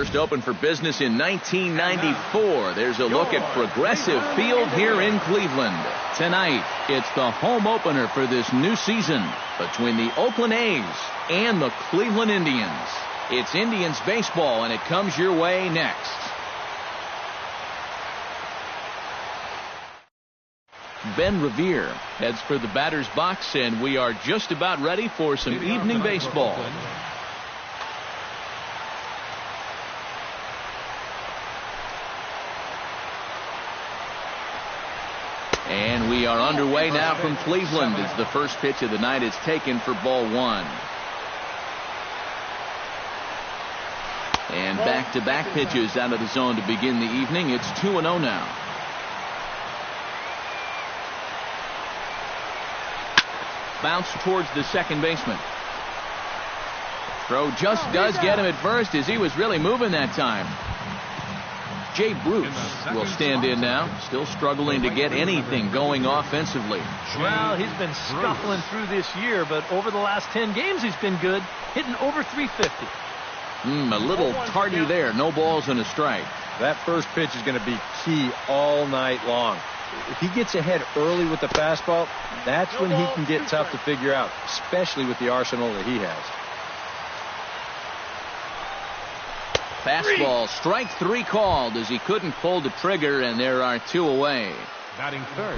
first opened for business in 1994. There's a look at Progressive Field here in Cleveland. Tonight, it's the home opener for this new season between the Oakland A's and the Cleveland Indians. It's Indians baseball, and it comes your way next. Ben Revere heads for the batter's box, and we are just about ready for some evening baseball. And we are underway now from Cleveland as the first pitch of the night is taken for ball one. And back-to-back pitches out of the zone to begin the evening. It's 2-0 now. Bounce towards the second baseman. Throw just does get him at first as he was really moving that time. Jay Bruce will stand in now, still struggling to get anything going offensively. Well, he's been scuffling through this year, but over the last 10 games he's been good, hitting over 350. A little tardy there. No balls and a strike. That first pitch is going to be key all night long. If he gets ahead early with the fastball, that's when he can get tough to figure out, especially with the arsenal that he has. Fastball, strike three called as he couldn't pull the trigger, and there are two away. Batting third,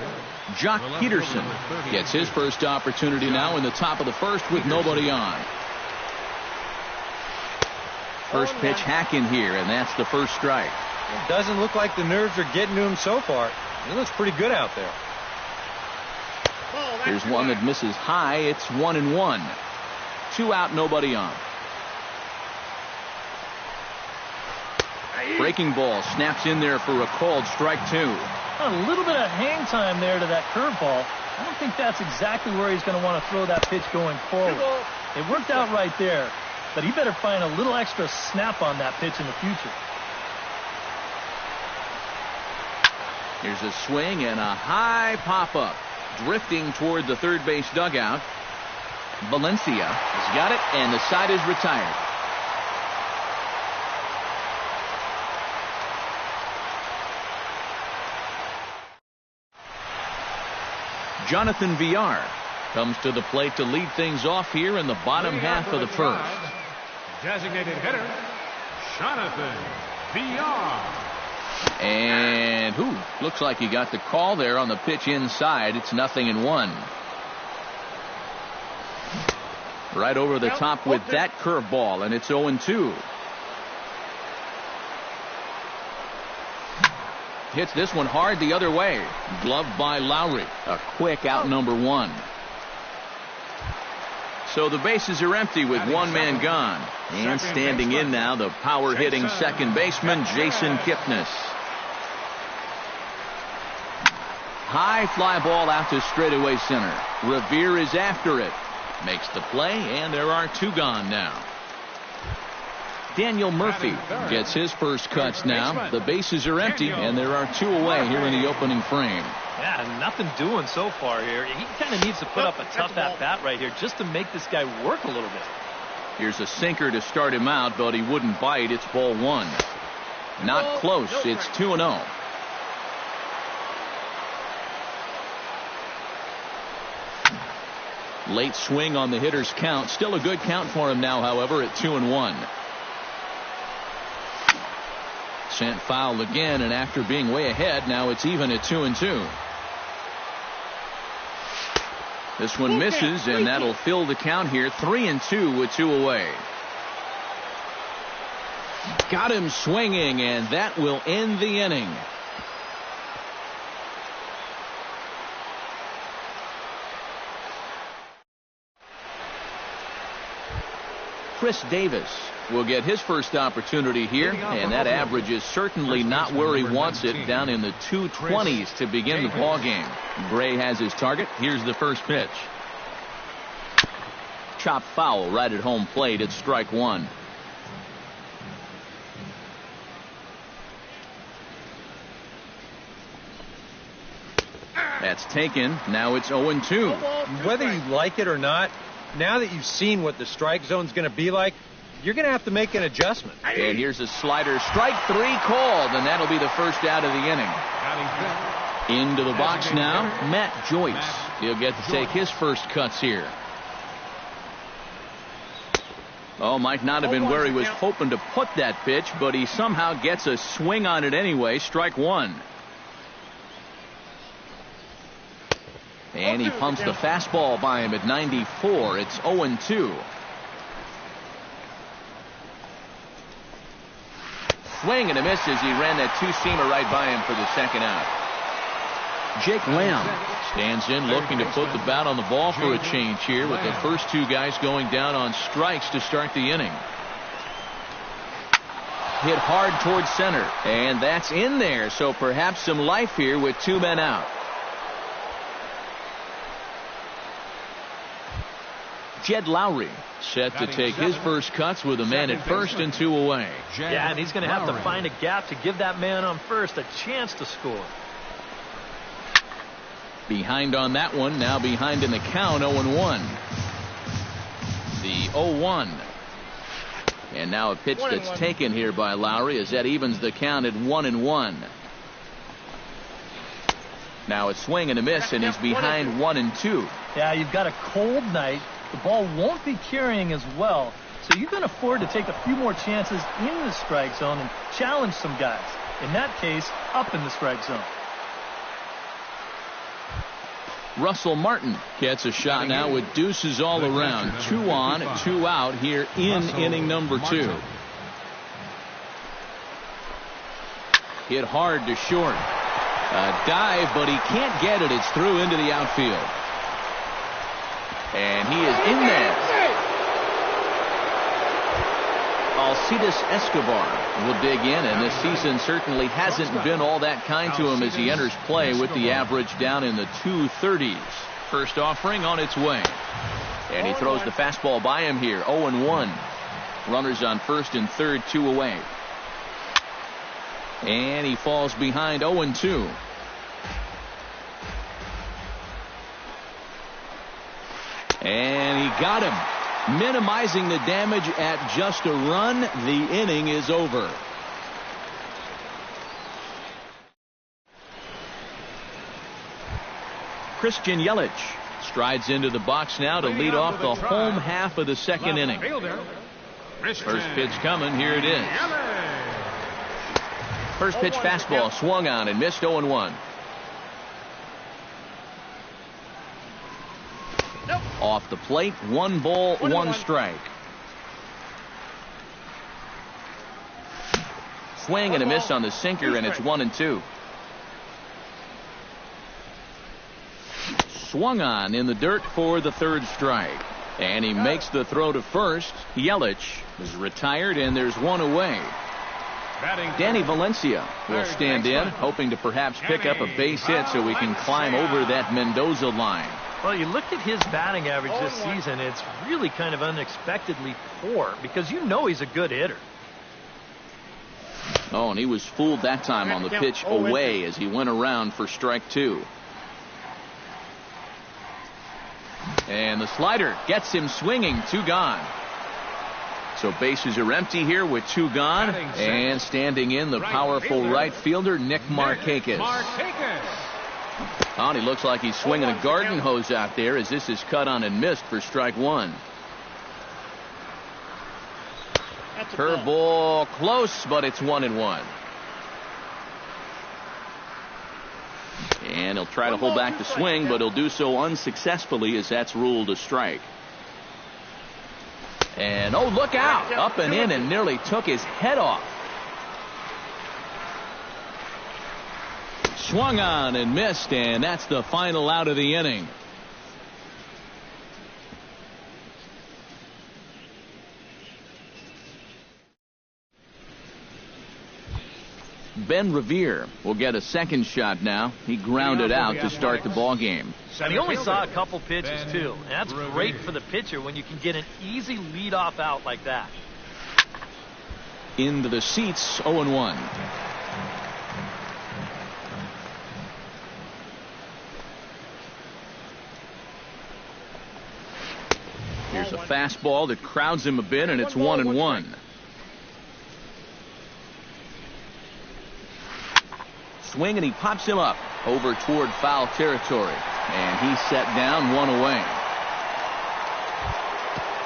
Jock Peterson gets his first opportunity now in the top of the first with nobody on. First pitch hacking here, and that's the first strike. It doesn't look like the nerves are getting to him so far. He looks pretty good out there. Here's one that misses high. It's 1-1. 2 out, nobody on. Breaking ball snaps in there for a called strike two. A little bit of hang time there to that curveball. I don't think that's exactly where he's going to want to throw that pitch going forward. It worked out right there, but he better find a little extra snap on that pitch in the future. Here's a swing and a high pop-up. Drifting toward the third base dugout. Valencia has got it, and the side is retired. Jonathan Villar comes to the plate to lead things off here in the bottom half of the first. Designated hitter, Jonathan Villar. And looks like he got the call there on the pitch inside. It's 0-1. Right over the top with that curveball, and it's 0-2. Hits this one hard the other way. Gloved by Lowry. A quick out number one. So the bases are empty with one man gone. And standing in now, the power-hitting second baseman, Jason Kipnis. High fly ball out to straightaway center. Revere is after it. Makes the play, and there are two gone now. Daniel Murphy gets his first cuts now. The bases are empty, and there are two away here in the opening frame. Yeah, nothing doing so far here. He kind of needs to put up a tough at-bat right here just to make this guy work a little bit. Here's a sinker to start him out, but he wouldn't bite. It's ball one. Not close. It's 2-0. Late swing on the hitter's count. Still a good count for him now, however, at 2-1. Sent foul again, and after being way ahead, now it's even at 2-2. This one misses, and that'll fill the count here. 3-2 with two away. Got him swinging, and that will end the inning. Chris Davis will get his first opportunity here, and that average is certainly not where he wants it, down in the 220s to begin the ball game. Gray has his target. Here's the first pitch. Chop foul right at home plate. It's strike one. That's taken. Now it's 0-2. Whether you like it or not, now that you've seen what the strike zone's going to be like, you're going to have to make an adjustment. And here's a slider. Strike 3 called, and that'll be the first out of the inning. Into the box now, Matt Joyce. He'll get to take his first cuts here. Oh, might not have been where he was hoping to put that pitch, but he somehow gets a swing on it anyway. Strike 1. And he pumps the fastball by him at 94. It's 0-2. Swing and a miss as he ran that two-seamer right by him for the second out. Jake Lamb stands in looking to put the bat on the ball for a change here with the first two guys going down on strikes to start the inning. Hit hard towards center, and that's in there, so perhaps some life here with 2 men out. Jed Lowry set to take his first cuts with a man at first and 2 away. Yeah, and he's going to have to find a gap to give that man on first a chance to score. Behind on that one, now behind in the count, 0-1. The 0-1. And now a pitch that's taken here by Lowry as that evens the count at 1-1. Now a swing and a miss, and he's behind 1-2. Yeah, you've got a cold night. The ball won't be carrying as well, so you can afford to take a few more chances in the strike zone and challenge some guys. In that case, up in the strike zone. Russell Martin gets a shot now with deuces all around. 2 on, 2 out here in inning number 2. Hit hard to short. A dive, but he can't get it. It's through into the outfield. And he is in there. Alcides Escobar will dig in, and this season certainly hasn't been all that kind to him as he enters play with the average down in the 230s. First offering on its way. And he throws the fastball by him here. 0-1. Runners on first and third, 2 away. And he falls behind 0-2. And he got him, minimizing the damage at just a run. The inning is over. Christian Yelich strides into the box now to lead off the home half of the second inning. First pitch coming. Here it is. First pitch fastball swung on and missed. 0-1. Off the plate, 1 ball, 1 strike. Swing and a miss on the sinker, and it's 1-2. Swung on in the dirt for the third strike. And he makes the throw to first. Yelich is retired, and there's 1 away. Danny Valencia will stand in, hoping to perhaps pick up a base hit so we can climb over that Mendoza line. Well, you look at his batting average this season, it's really kind of unexpectedly poor because you know he's a good hitter. Oh, and he was fooled that time on the pitch away as he went around for strike 2. And the slider gets him swinging. 2 gone. So bases are empty here with 2 gone. And standing in, the powerful right fielder, Nick Markakis. Oh, and he looks like he's swinging a garden hose out there as this is cut on and missed for strike 1. Curveball close, but it's 1-1. And he'll try to hold back the swing, but he'll do so unsuccessfully as that's ruled a strike. And oh, look out! Up and in and nearly took his head off. Swung on and missed, and that's the final out of the inning. Ben Revere will get a second shot now. He grounded out to start the ball game. And he only saw a couple pitches, too. And that's great for the pitcher when you can get an easy leadoff out like that. Into the seats, 0-1. There's a fastball that crowds him a bit, and it's 1-1. Swing, and he pops him up over toward foul territory. And he's set down, 1 away.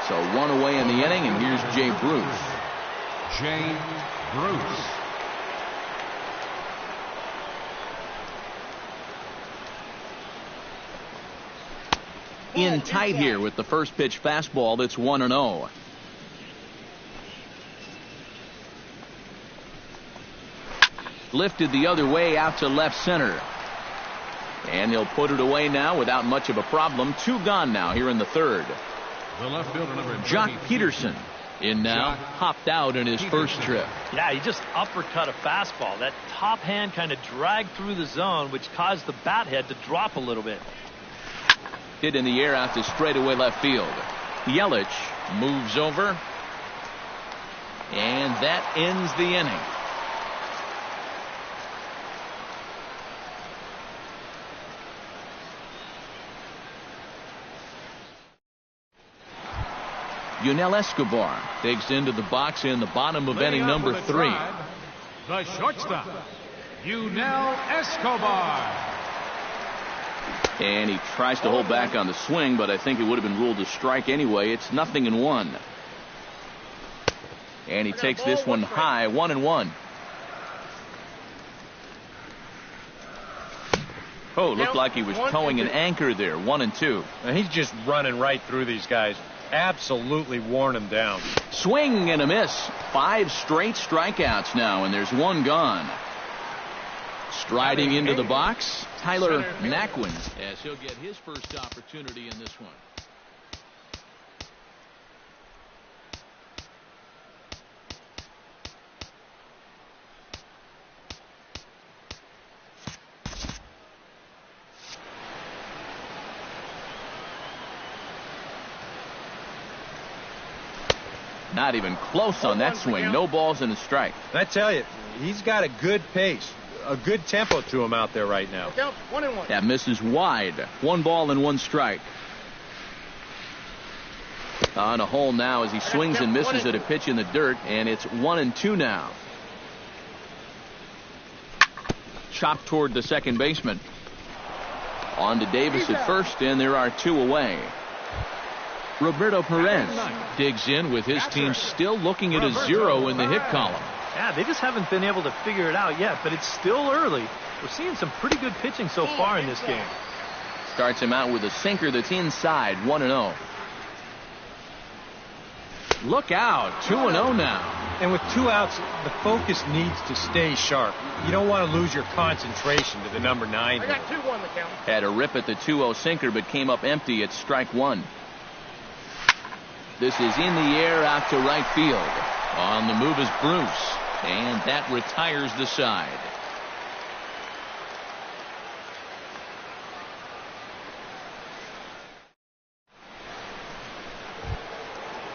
So 1 away in the inning, and here's Jay Bruce. Jay Bruce. In tight here with the first pitch fastball that's 1-0. Lifted the other way out to left center. And he'll put it away now without much of a problem. 2 gone now here in the third. The left fielder, number Jock Peterson in now, hopped out in his first trip. Yeah, he just uppercut a fastball. That top hand kind of dragged through the zone, which caused the bat head to drop a little bit. Hit in the air out to straightaway left field. Yelich moves over. And that ends the inning. Yunel Escobar digs into the box in the bottom of inning number 3. The shortstop, Yunel Escobar. And he tries to hold back on the swing, but I think it would have been ruled a strike anyway. It's 0-1. And he takes this one high, 1-1. Oh, looked like he was towing an anchor there, 1-2. And he's just running right through these guys. Absolutely worn them down. Swing and a miss. 5 straight strikeouts now, and there's 1 gone. Striding into the box, Tyler Naquin, as he'll get his first opportunity in this one. Not even close on that swing. No balls and a strike. I tell you, he's got a good pace, a good tempo to him out there right now. That misses wide. 1 ball and 1 strike. On a hole now as he swings and misses at a pitch in the dirt, and it's 1-2 now. Chopped toward the second baseman. On to Davis at first, and there are 2 away. Roberto Perez digs in with his team still looking at a 0 in the hit column. Yeah, they just haven't been able to figure it out yet, but it's still early. We're seeing some pretty good pitching so far in this game. Starts him out with a sinker that's inside, 1-0. Look out, 2-0 now. And with 2 outs, the focus needs to stay sharp. You don't want to lose your concentration to the number 9. I got 2 on the count. Had a rip at the 2-0 sinker, but came up empty at strike 1. This is in the air out to right field. On the move is Bruce, and that retires the side.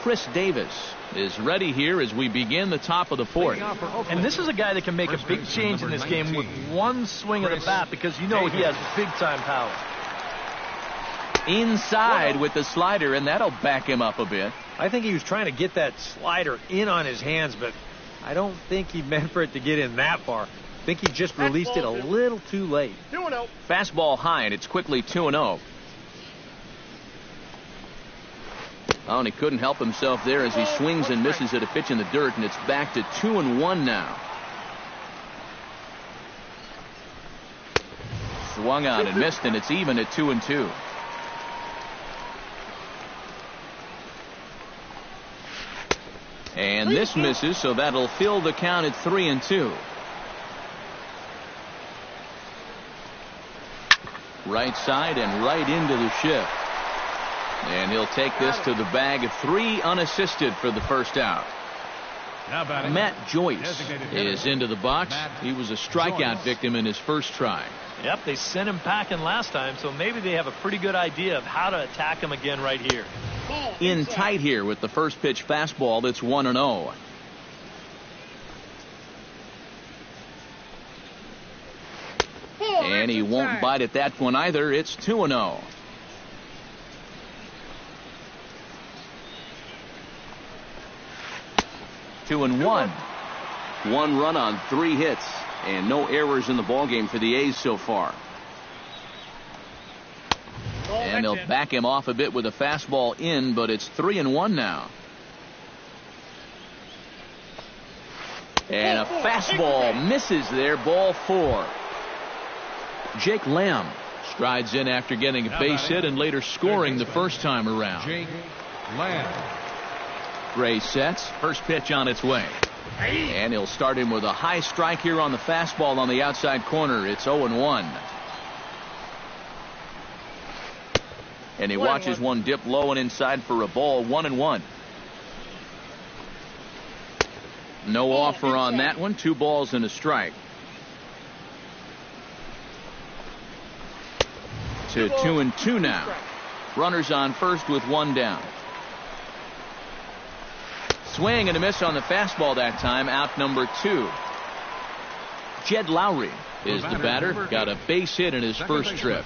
Chris Davis is ready here as we begin the top of the 4th. And this is a guy that can make a big change in this game with 1 swing of the bat, because you know he has big-time power. Inside with the slider, and that'll back him up a bit. I think he was trying to get that slider in on his hands, but I don't think he meant for it to get in that far. I think he just released it a little too late. 2-0. Fastball high, and it's quickly 2-0. Oh, and he couldn't help himself there as he swings and misses at a pitch in the dirt, and it's back to 2-1 now. Swung on and missed, and it's even at 2-2. And this misses, so that'll fill the count at 3-2. Right side and right into the shift. And he'll take this to the bag of 3 unassisted for the first out. Matt Joyce is into the box. He was a strikeout victim in his first try. Yep, they sent him packing last time, so maybe they have a pretty good idea of how to attack him again right here. In tight here with the first pitch fastball that's 1-0. And he won't bite at that one either. It's 2-0. 2-1. 1 run on 3 hits, and no errors in the ballgame for the A's so far. And they'll back him off a bit with a fastball in, but it's 3-1 now. And a fastball misses there, ball 4. Jake Lamb strides in after getting a base hit and later scoring the first time around. Jake Lamb. Gray sets, first pitch on its way. And he'll start him with a high strike here on the fastball on the outside corner. It's 0-1. And he watches one dip low and inside for a ball. 1-1. No offer on that one. 2 balls and a strike. To 2-2 now. Runners on first with 1 down. Swing and a miss on the fastball that time. Out number 2. Jed Lowry is the batter. Got a base hit in his first trip.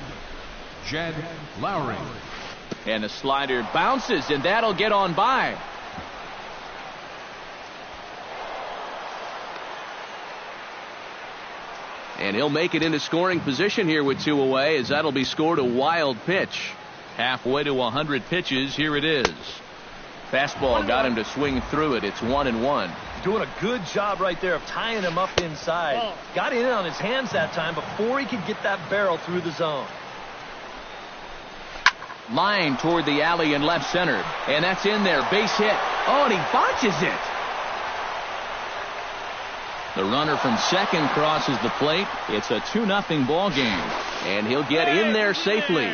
Jed Lowry. And the slider bounces, and that'll get on by. And he'll make it into scoring position here with 2 away, as that'll be scored. A wild pitch. Halfway to 100 pitches. Here it is. Fastball got him to swing through it. It's 1-1. Doing a good job right there of tying him up inside. Got in on his hands that time before he could get that barrel through the zone. Line toward the alley in left center. And that's in there. Base hit. Oh, and he botches it. The runner from second crosses the plate. It's a 2-0 ball game. And he'll get in there safely.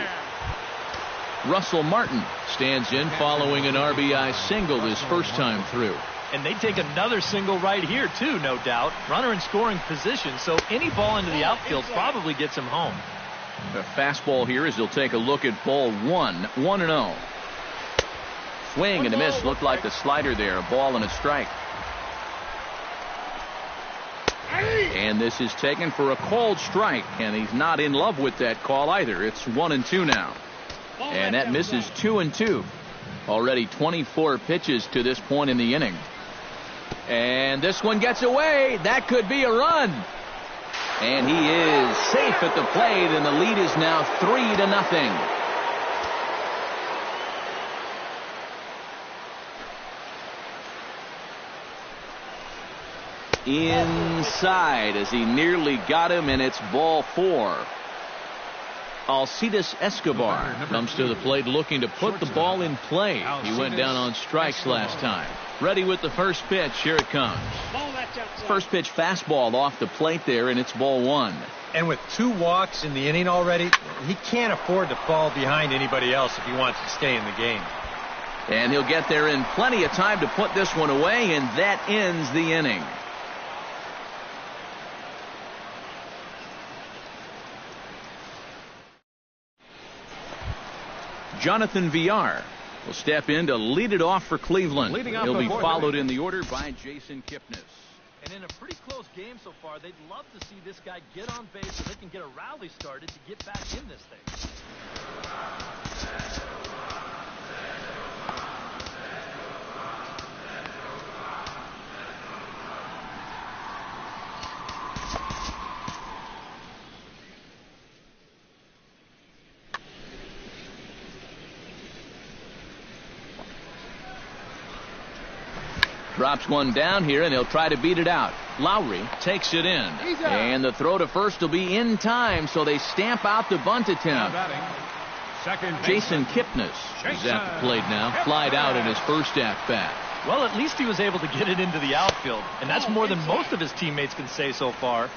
Russell Martin stands in following an RBI single his first time through. And they take another single right here, too, no doubt. Runner in scoring position, so any ball into the outfield probably gets him home. The fastball here as he'll take a look at ball 1. 1-0. Swing and a miss. Looked like the slider there. A ball and a strike. And this is taken for a called strike, and he's not in love with that call either. It's 1-2 now. And that misses 2-2. Already 24 pitches to this point in the inning. And this one gets away. That could be a run. And he is safe at the plate, and the lead is now 3-0. Inside as he nearly got him, and it's ball 4. Alcides Escobar comes to the plate looking to put the ball in play. He went down on strikes last time. Ready with the first pitch. Here it comes. First pitch fastball off the plate there, and it's ball 1. And with 2 walks in the inning already, he can't afford to fall behind anybody else if he wants to stay in the game. And he'll get there in plenty of time to put this one away, and that ends the inning. Jonathan Villar will step in to lead it off for Cleveland. He'll be followed in the order by Jason Kipnis. And in a pretty close game so far, they'd love to see this guy get on base so they can get a rally started to get back in this thing. Drops one down here, and he'll try to beat it out. Lowry takes it in. And the throw to first will be in time, so they stamp out the bunt attempt. Jason Kipnis is at the plate now. Flied out in his first at-bat. Well, at least he was able to get it into the outfield, and that's more than most of his teammates can say so far.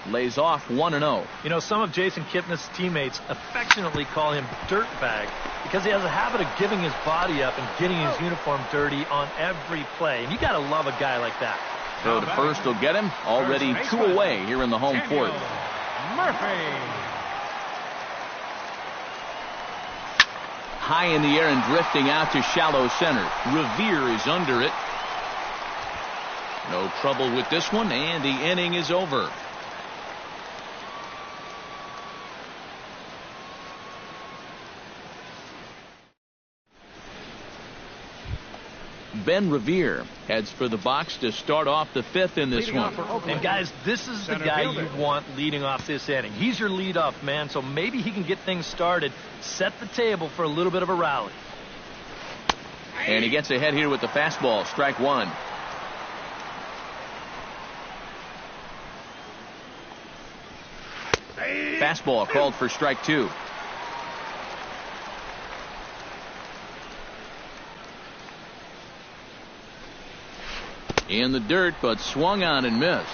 Lays off 1-0. You know, some of Jason Kipnis' teammates affectionately call him Dirtbag because he has a habit of giving his body up and getting his uniform dirty on every play. And you got to love a guy like that. Throw to first will get him. Already 2 away here in the home fourth. Murphy. High in the air and drifting out to shallow center. Revere is under it. No trouble with this one, and the inning is over. Ben Revere heads for the box to start off the fifth in this one. And guys, this is the guy you want leading off this inning. He's your leadoff man, so maybe he can get things started, set the table for a little bit of a rally. And he gets ahead here with the fastball, strike one. Fastball called for strike two. In the dirt, but swung on and missed.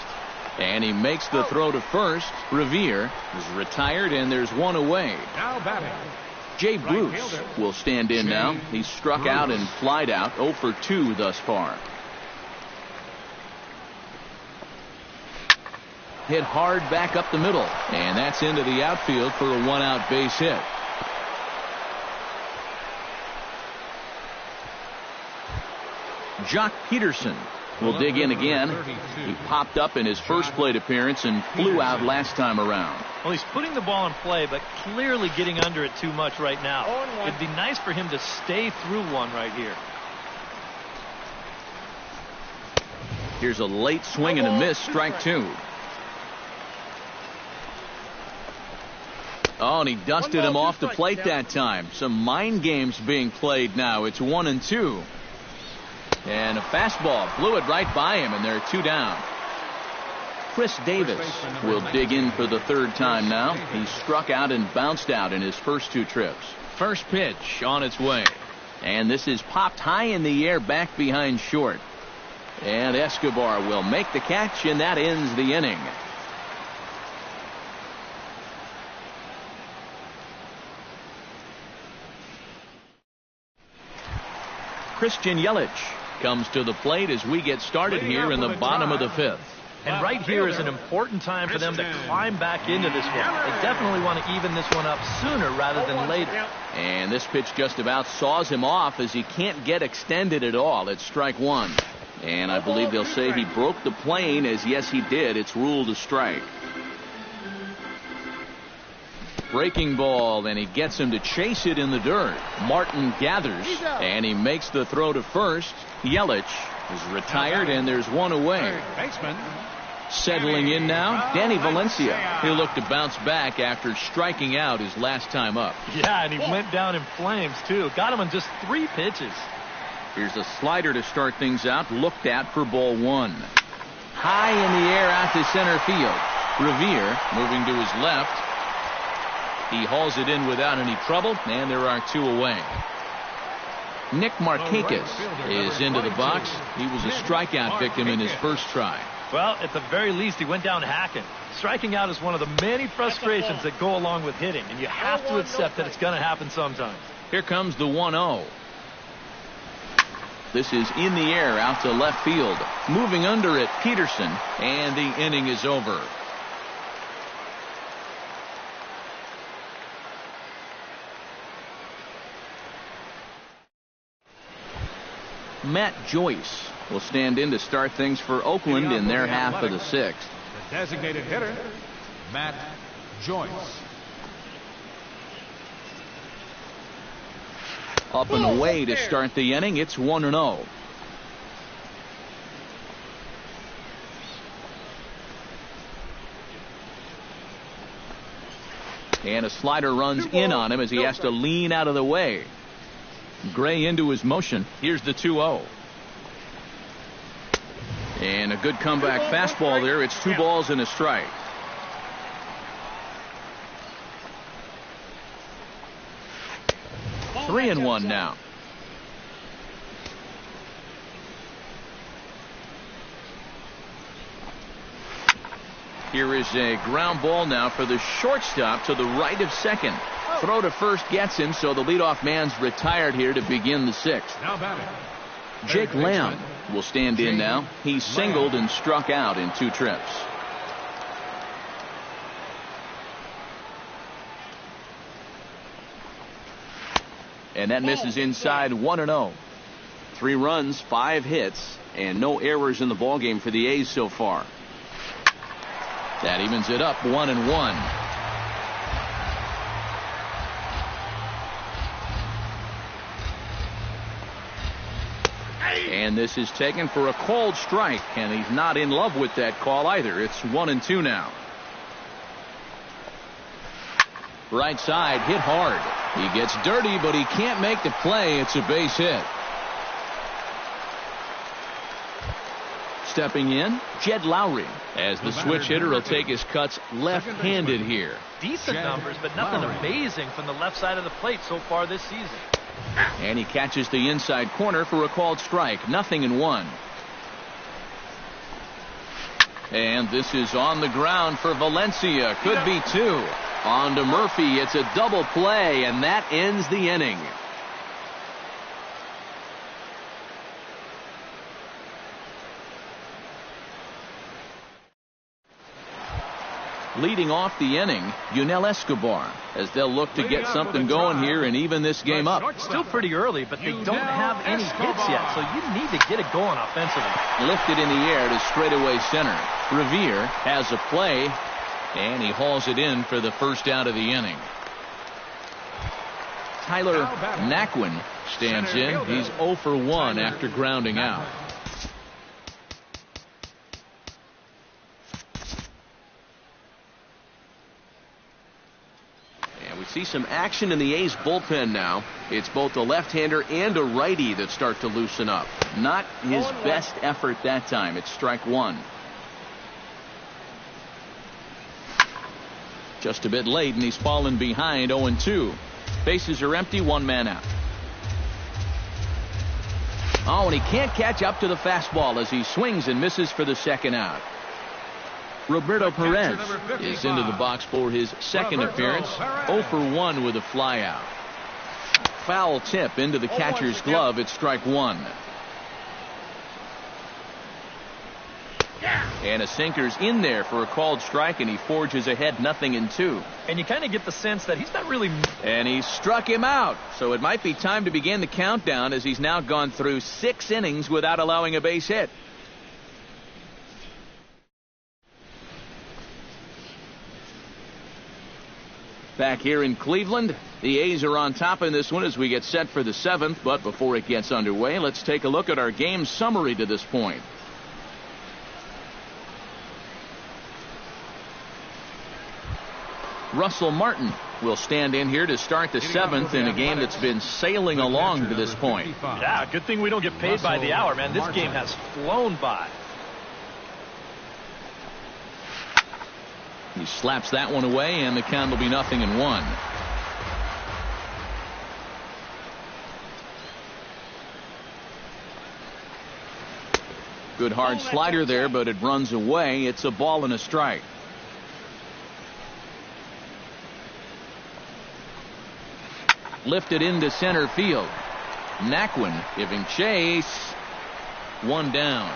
And he makes the throw to first. Revere is retired, and there's one away. Now batting. Jay Bruce will stand in now. He's struck out and flied out, 0 for 2 thus far. Hit hard back up the middle, and that's into the outfield for a one-out base hit. Jock Peterson will dig in again. He popped up in his first plate appearance and flew out last time around. Well, he's putting the ball in play, but clearly getting under it too much right now. It'd be nice for him to stay through one right here. Here's a late swing and a miss, strike two. Oh, and he dusted him off the plate that time. Some mind games being played now. It's 1-2. And a fastball blew it right by him, and there are two down. Chris Davis will dig in for the third time now. He struck out and bounced out in his first two trips. First pitch on its way. And this is popped high in the air back behind short. And Escobar will make the catch, and that ends the inning. Christian Yelich comes to the plate as we get started here in the bottom of the fifth. And right here is an important time for them to climb back into this one. They definitely want to even this one up sooner rather than later. And this pitch just about saws him off as he can't get extended at all. It's strike one. And I believe they'll say he broke the plane, as yes he did. It's ruled a strike. Breaking ball, and he gets him to chase it in the dirt. Martin gathers, and he makes the throw to first. Yelich is retired, and there's one away. Settling in now, Danny Valencia. He'll look to bounce back after striking out his last time up. Yeah, and he went down in flames, too. Got him on just 3 pitches. Here's a slider to start things out, looked at for ball one. High in the air out to center field. Revere moving to his left. He hauls it in without any trouble, and there are two away. Nick Markakis is into the box. He was a strikeout victim in his first try. Well, at the very least, he went down hacking. Striking out is one of the many frustrations that go along with hitting, and you have to accept that it's going to happen sometimes. Here comes the 1-0. This is in the air out to left field. Moving under it, Peterson, and the inning is over. Matt Joyce will stand in to start things for Oakland in their half of the sixth. The designated hitter, Matt Joyce. Up and away to start the inning. It's 1-0. And a slider runs in on him as he has to lean out of the way. Gray into his motion. Here's the 2-0. And a good comeback fastball there. It's 2 balls and a strike. Three and one now. Here is a ground ball now for the shortstop to the right of second. Throw to first gets him, so the leadoff man's retired here to begin the sixth. Now batting, Jake Lamb will stand in now. He singled and struck out in 2 trips. And that misses inside. 1-0. 3 runs, 5 hits, and no errors in the ballgame for the A's so far. That evens it up 1-1. And this is taken for a called strike, and he's not in love with that call either. It's 1-2 now. Right side, hit hard. He gets dirty, but he can't make the play. It's a base hit. Stepping in, Jed Lowry, as the switch hitter will take his cuts left-handed here. Decent numbers, but nothing amazing from the left side of the plate so far this season. And he catches the inside corner for a called strike. 0-1. And this is on the ground for Valencia. Could be 2. On to Murphy. It's a double play, and that ends the inning. Leading off the inning, Yunel Escobar, as they'll look to get something going here and even this game up. Still pretty early, but they don't have any hits yet, so you need to get it going offensively. Lifted in the air to straightaway center. Revere has a play, and he hauls it in for the first out of the inning. Tyler Naquin stands in. He's 0 for 1 after grounding out. See some action in the A's bullpen now. It's both a left-hander and a righty that start to loosen up. Not his best effort that time. It's strike 1. Just a bit late, and he's fallen behind 0-2. Bases are empty, 1 man out. Oh, and he can't catch up to the fastball as he swings and misses for the second out. Roberto Perez is into the box for his second appearance. 0 for 1 with a flyout. Foul tip into the catcher's glove. It's strike 1. And a sinker's in there for a called strike, and he forges ahead 0-2. And you kind of get the sense that he's not really... And he struck him out. So it might be time to begin the countdown, as he's now gone through 6 innings without allowing a base hit. Back here in Cleveland, the A's are on top in this one as we get set for the 7th. But before it gets underway, let's take a look at our game summary to this point. Russell Martin will stand in here to start the 7th in a game that's been sailing along to this point. Yeah, good thing we don't get paid by the hour, man. This game has flown by. He slaps that one away, and the count will be 0-1. Good hard slider there, but it runs away. It's a ball and a strike. Lifted into center field. Naquin giving chase. 1 down.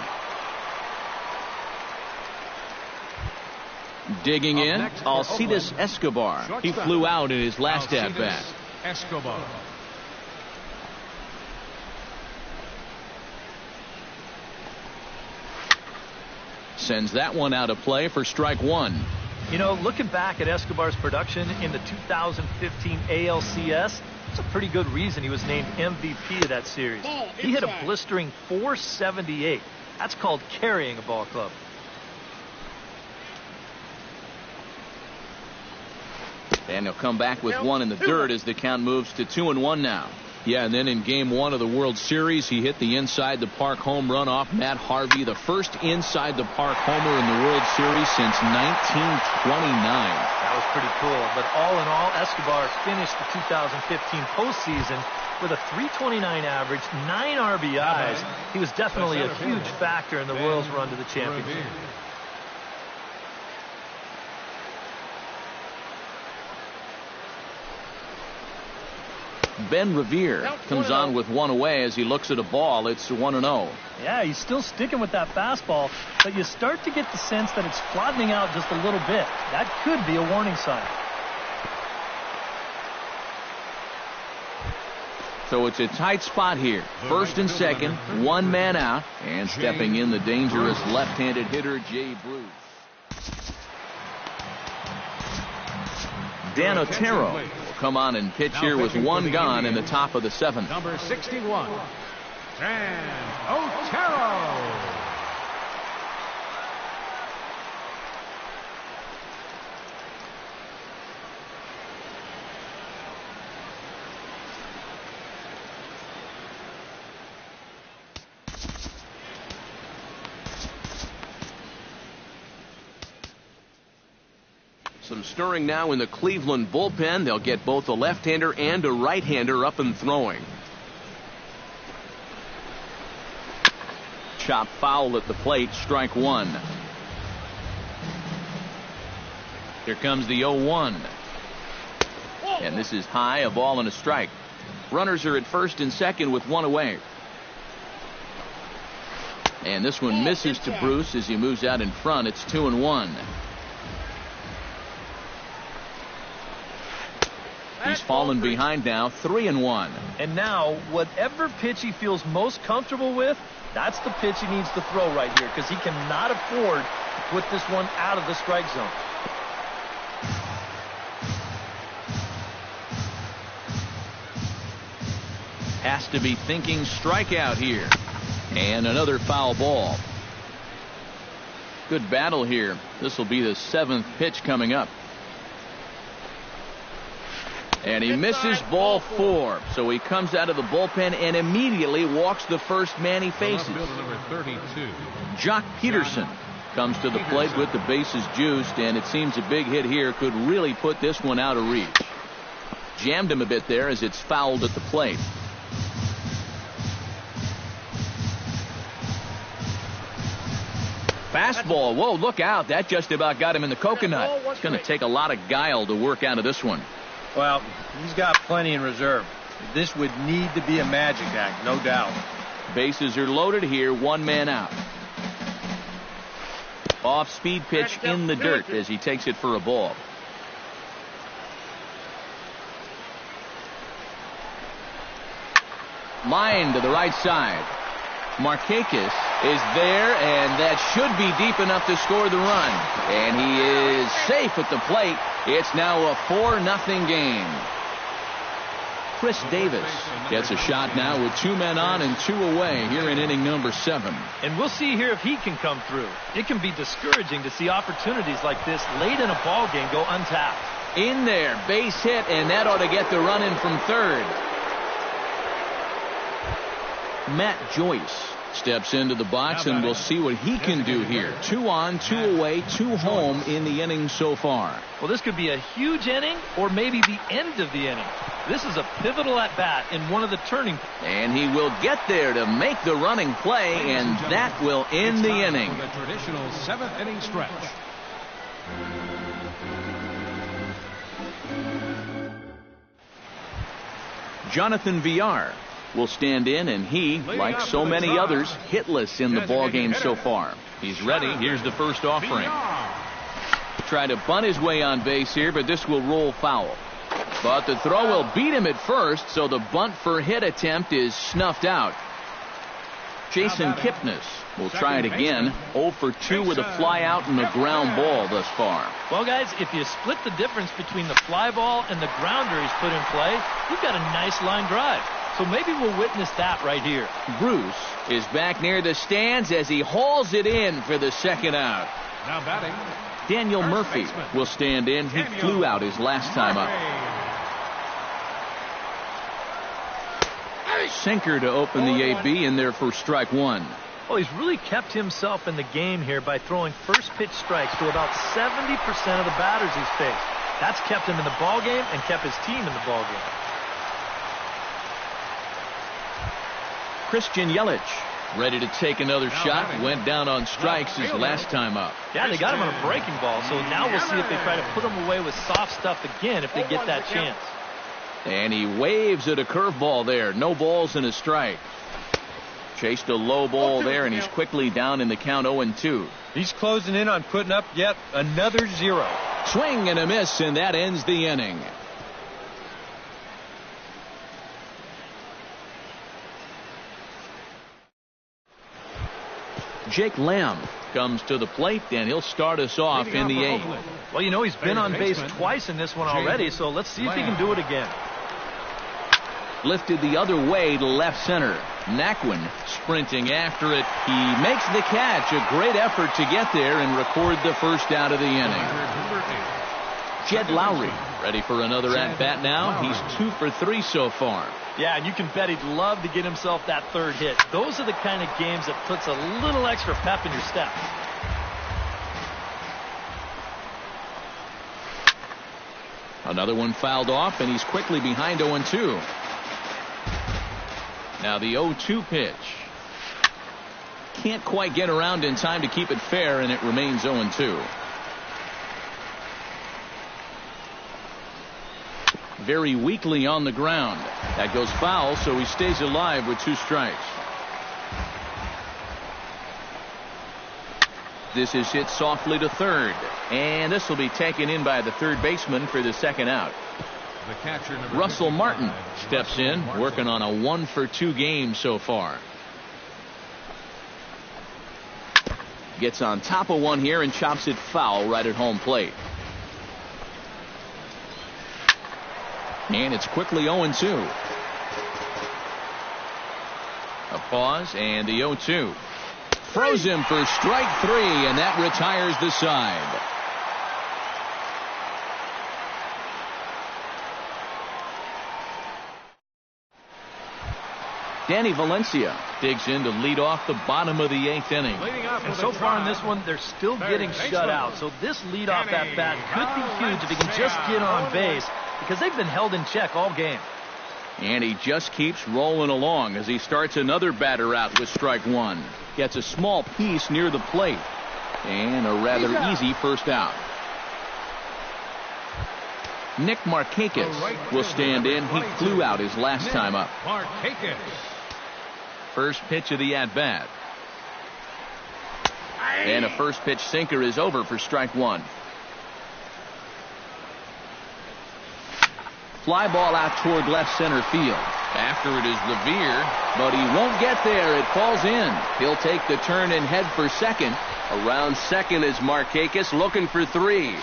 Digging in, Alcides Escobar. He flew out in his last at-bat. Escobar. Sends that one out of play for strike 1. You know, looking back at Escobar's production in the 2015 ALCS, it's a pretty good reason he was named MVP of that series. He hit a blistering .478. That's called carrying a ball club. And he'll come back with 1 in the dirt as the count moves to 2-1 now. Yeah, and then in Game 1 of the World Series, he hit the inside-the-park home run off Matt Harvey, the first inside-the-park homer in the World Series since 1929. That was pretty cool. But all in all, Escobar finished the 2015 postseason with a .329 average, 9 RBIs. He was definitely a huge factor in the Royals' run to the championship. Ben Revere comes on with 1 away as he looks at a ball. It's 1-0. Yeah, he's still sticking with that fastball, but you start to get the sense that it's flattening out just a little bit. That could be a warning sign. So it's a tight spot here. First and second, 1 man out, and stepping in the dangerous left-handed hitter, Jay Bruce. Dan Otero will come on and pitch here with 1 gone in the top of the 7th. Number 61. and Otero. Some stirring now in the Cleveland bullpen. They'll get both a left-hander and a right-hander up and throwing. Chop foul at the plate, strike one. Here comes the 0-1. And this is high, a ball and a strike. Runners are at first and second with one away. And this one misses to Bruce as he moves out in front. It's 2-1. He's fallen behind now, 3-1. And now, whatever pitch he feels most comfortable with, that's the pitch he needs to throw right here, because he cannot afford to put this one out of the strike zone. Has to be thinking strikeout here. And another foul ball. Good battle here. This will be the 7th pitch coming up. And he misses ball 4. So he comes out of the bullpen and immediately walks the first man he faces. Number 32. Jock Peterson comes to the plate with the bases juiced, and it seems a big hit here could really put this one out of reach. Jammed him a bit there as it's fouled at the plate. Fastball. Whoa, look out. That just about got him in the coconut. It's going to take a lot of guile to work out of this one. Well, he's got plenty in reserve. This would need to be a magic act, no doubt. Bases are loaded here, one man out. Off-speed pitch in the dirt as he takes it for a ball. Line to the right side. Markakis is there, and that should be deep enough to score the run. And he is safe at the plate. It's now a 4-0 game. Chris Davis gets a shot now with 2 men on and 2 away here in inning number 7. And we'll see here if he can come through. It can be discouraging to see opportunities like this late in a ball game go untapped. In there, base hit, and that ought to get the run in from third. Matt Joyce steps into the box, and we'll see what he can do here. 2 on, 2 away, 2 home in the inning so far. Well, this could be a huge inning or maybe the end of the inning. This is a pivotal at-bat in one of the turning. And he will get there to make the running play, and that will end the inning. The traditional 7th inning stretch. Jonathan Villar will stand in, and he, like so many others, hitless in the ball game so far. He's ready. Here's the first offering. Try to bunt his way on base here, but this will roll foul. But the throw will beat him at first, so the bunt for hit attempt is snuffed out. Jason Kipnis will try it again. 0 for 2 with a fly out and a ground ball thus far. Well, guys, if you split the difference between the fly ball and the grounder he's put in play, you've got a nice line drive. So maybe we'll witness that right here. Bruce is back near the stands as he hauls it in for the second out. Now batting, Daniel Murphy will stand in. He flew out his last time up. Sinker to open the AB in there for strike one. Well, he's really kept himself in the game here by throwing first pitch strikes to about 70% of the batters he's faced. That's kept him in the ball game and kept his team in the ball game. Christian Yelich ready to take another shot. Went down on strikes his last time up. Yeah, they got him on a breaking ball, so now we'll see if they try to put him away with soft stuff again if they get that chance. And he waves at a curveball there. No balls and a strike. Chased a low ball there, and he's quickly down in the count 0-2. He's closing in on putting up yet another 0. Swing and a miss, and that ends the inning. Jake Lamb comes to the plate, and he'll start us off in the 8th. Well, you know, he's been on base twice in this one already, so let's see if he can do it again. Lifted the other way to left center. Naquin sprinting after it. He makes the catch. A great effort to get there and record the first out of the inning. Jed Lowry ready for another at-bat now. He's 2 for 3 so far. Yeah, and you can bet he'd love to get himself that third hit. Those are the kind of games that puts a little extra pep in your step. Another one fouled off, and he's quickly behind 0-2. Now the 0-2 pitch. Can't quite get around in time to keep it fair, and it remains 0-2. Very weakly on the ground. That goes foul, so he stays alive with 2 strikes. This is hit softly to third, and this will be taken in by the third baseman for the second out. The catcher, Russell Martin steps in, working on a 1 for 2 game so far. Gets on top of one here and chops it foul right at home plate. And it's quickly 0-2. A pause and the 0-2. Throws him for strike 3, and that retires the side. Danny Valencia digs in to lead off the bottom of the 8th inning. And so far in this one, they're still getting shut out. So this leadoff at bat could be huge if he can just get on base, because they've been held in check all game. And he just keeps rolling along as he starts another batter out with strike 1. Gets a small piece near the plate. And a rather easy first out. Nick Markakis will stand in. He flew out his last time up. First pitch of the at-bat. And a first pitch sinker is over for strike 1. Fly ball out toward left center field. After it is Revere, but he won't get there. It falls in. He'll take the turn and head for second. Around second is Markakis looking for 3.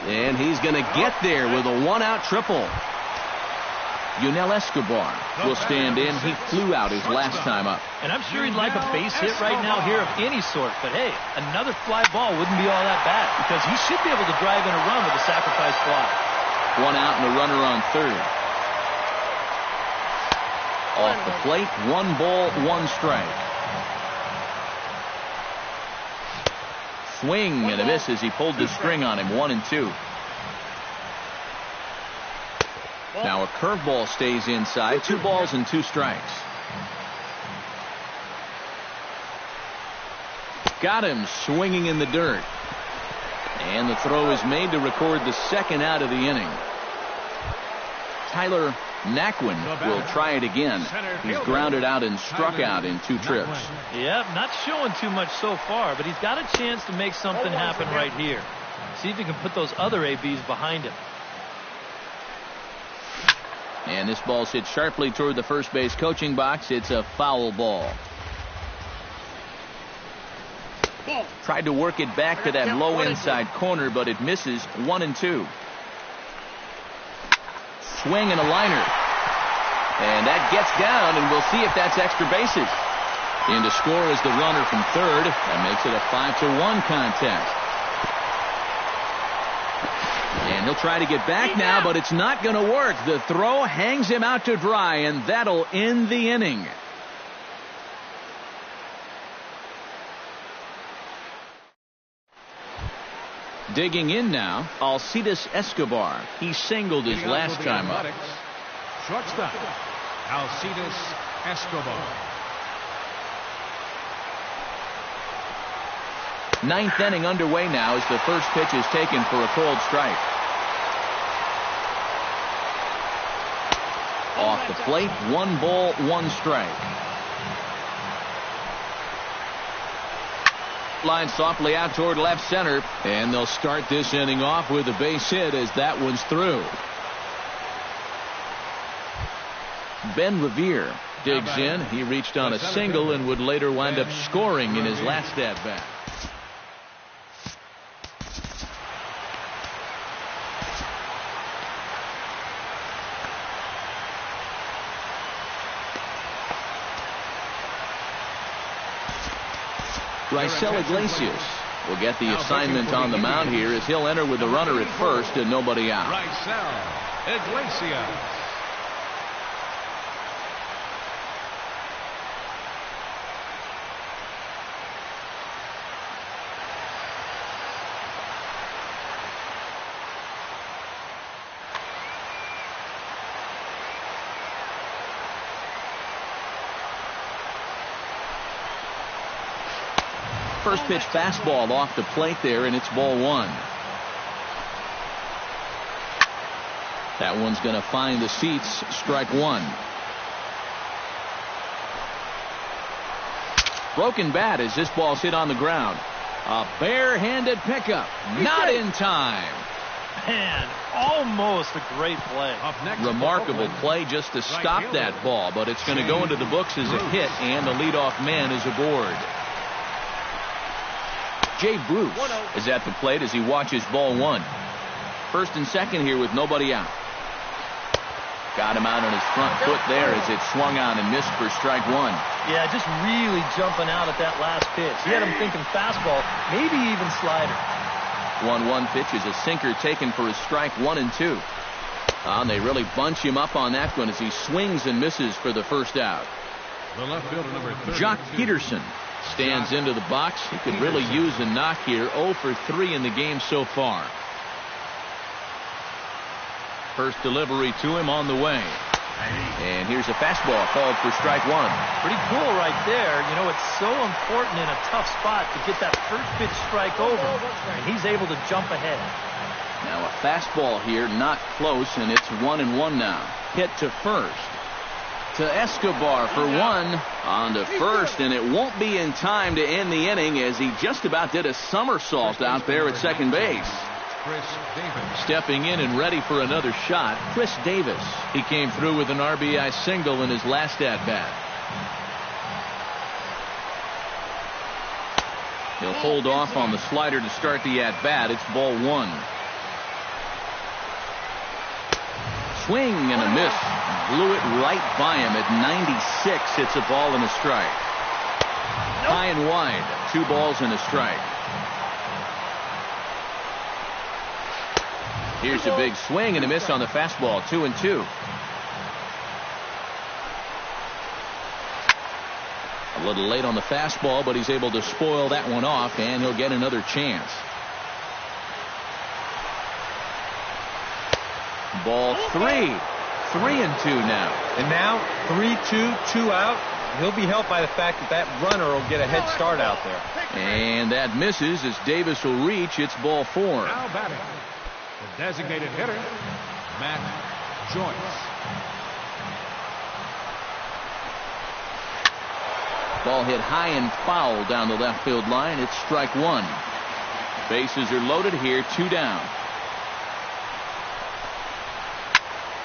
And he's going to get there with a 1-out triple. Yunel Escobar will stand in. He flew out his last time up. And I'm sure he'd like a base hit right now here of any sort. But hey, another fly ball wouldn't be all that bad, because he should be able to drive in a run with a sacrifice fly. 1 out and a runner on third. Off the plate, 1 ball, 1 strike. Swing and a miss as he pulled the string on him. 1-2. Now a curveball stays inside. 2 balls and 2 strikes. Got him swinging in the dirt. And the throw is made to record the second out of the inning. Tyler Naquin will try it again. He's grounded out and struck out in 2 trips. Yep, not showing too much so far, but he's got a chance to make something happen right here. See if he can put those other ABs behind him. And this ball's hit sharply toward the first base coaching box. It's a foul ball. Tried to work it back to that low inside corner, but it misses. 1-2. Swing and a liner. And that gets down, and we'll see if that's extra bases. In to score is the runner from third. That makes it a 5-1 contest. And he'll try to get back now, but it's not going to work. The throw hangs him out to dry, and that'll end the inning. Digging in now, Alcides Escobar. He singled his last time up. Shortstop, Alcides Escobar. 9th inning underway now as the first pitch is taken for a called strike. Off the plate, 1 ball, 1 strike. Line softly out toward left center, and they'll start this inning off with a base hit as that one's through. Ben Revere digs in. He reached on a single and would later wind up scoring in his last at-bat. Iglesias will get the assignment on the mound here as he'll enter with the runner at first and nobody out. Iglesias. First pitch fastball off the plate there, and it's ball one. That one's going to find the seats. Strike one. Broken bat as this ball's hit on the ground. A barehanded pickup. Not in time. Man, almost a great play. Remarkable play just to stop that ball, but it's going to go into the books as a hit, and the leadoff man is aboard. Jay Bruce is at the plate as he watches ball one. First and second here with nobody out. Got him out on his front foot there as it swung on and missed for strike one. Yeah, just really jumping out at that last pitch. He had him thinking fastball, maybe even slider. 1-1 pitch is a sinker taken for his strike 1 and 2. And they really bunch him up on that one as he swings and misses for the first out. The left fielder, number 32. Jock Peterson stands into the box. He could really use a knock here. 0 for 3 in the game so far. First delivery to him on the way. And here's a fastball called for strike one. Pretty cool right there. You know, it's so important in a tough spot to get that first pitch strike over. And he's able to jump ahead. Now a fastball here, not close, and it's 1-1 now. Hit to first. To Escobar for one. On to first, and it won't be in time to end the inning as he just about did a somersault out there at second base. Stepping in and ready for another shot, Chris Davis. He came through with an RBI single in his last at-bat. He'll hold off on the slider to start the at-bat. It's ball one. Swing and a miss. Blew it right by him at 96. It's a ball and a strike. High and wide. 2 balls and a strike. Here's a big swing and a miss on the fastball. 2-2. A little late on the fastball, but he's able to spoil that one off, and he'll get another chance. Ball 3. 3-2 now. And now 3-2, 2 out. He'll be helped by the fact that that runner will get a head start out there. And that misses as Davis will reach. It's ball 4. Now batting, the designated hitter, Matt Joyce. Ball hit high and foul down the left field line. It's strike one. Bases are loaded here. 2 down.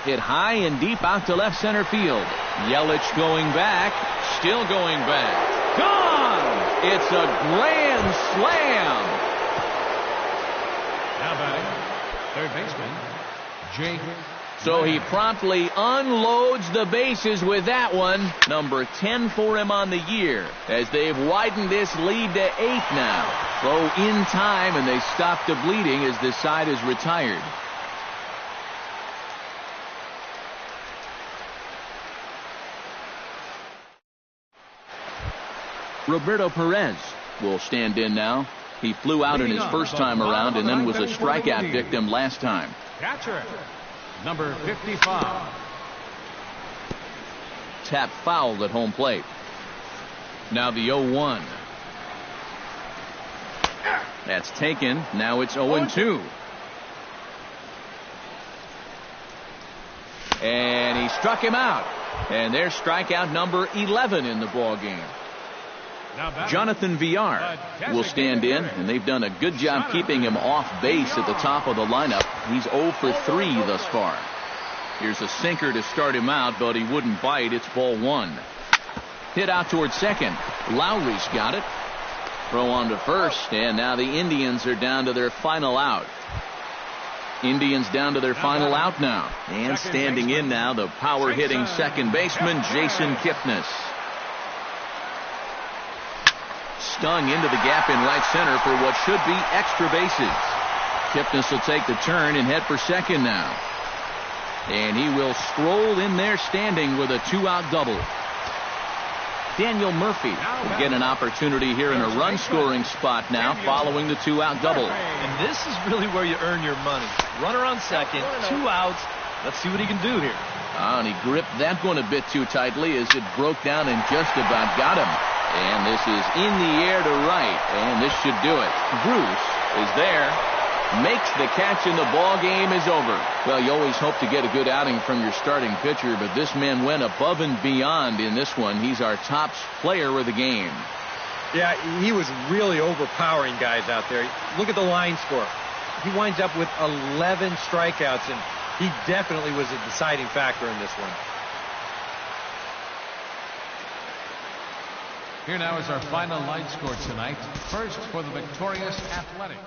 Hit high and deep out to left center field. Yelich going back. Still going back. Gone! It's a grand slam. Now batting, third baseman, Jake. So he promptly unloads the bases with that one. Number 10 for him on the year as they've widened this lead to 8 now. Throw in time and they stop the bleeding as this side is retired. Roberto Perez will stand in now. He flew out in his first time around and then was a strikeout victim last time. Catcher, number 55. Tap fouled at home plate. Now the 0-1. That's taken. Now it's 0-2. And he struck him out. And there's strikeout number 11 in the ball game. Jonathan Villar will stand in, and they've done a good job keeping him off base at the top of the lineup. He's 0 for 3 thus far. Here's a sinker to start him out, but he wouldn't bite. It's ball 1. Hit out towards second. Lowry's got it. Throw on to first, and now the Indians are down to their final out. Indians down to their final out now. And standing in now, the power-hitting second baseman, Jason Kipnis. stung into the gap in right center for what should be extra bases. Kipnis will take the turn and head for second now. And he will stroll in there standing with a 2-out double. Daniel Murphy will get an opportunity here in a run-scoring spot now following the 2-out double. And this is really where you earn your money. Runner on second, 2 outs. Let's see what he can do here. And he gripped that one a bit too tightly as it broke down and just about got him. And this is in the air to right, and this should do it. Bruce is there, makes the catch, and the ball game is over. Well, you always hope to get a good outing from your starting pitcher, but this man went above and beyond in this one. He's our top player of the game. Yeah, he was really overpowering guys out there. Look at the line score. He winds up with 11 strikeouts, and he definitely was a deciding factor in this one. Here now is our final line score tonight. First for the victorious Athletics.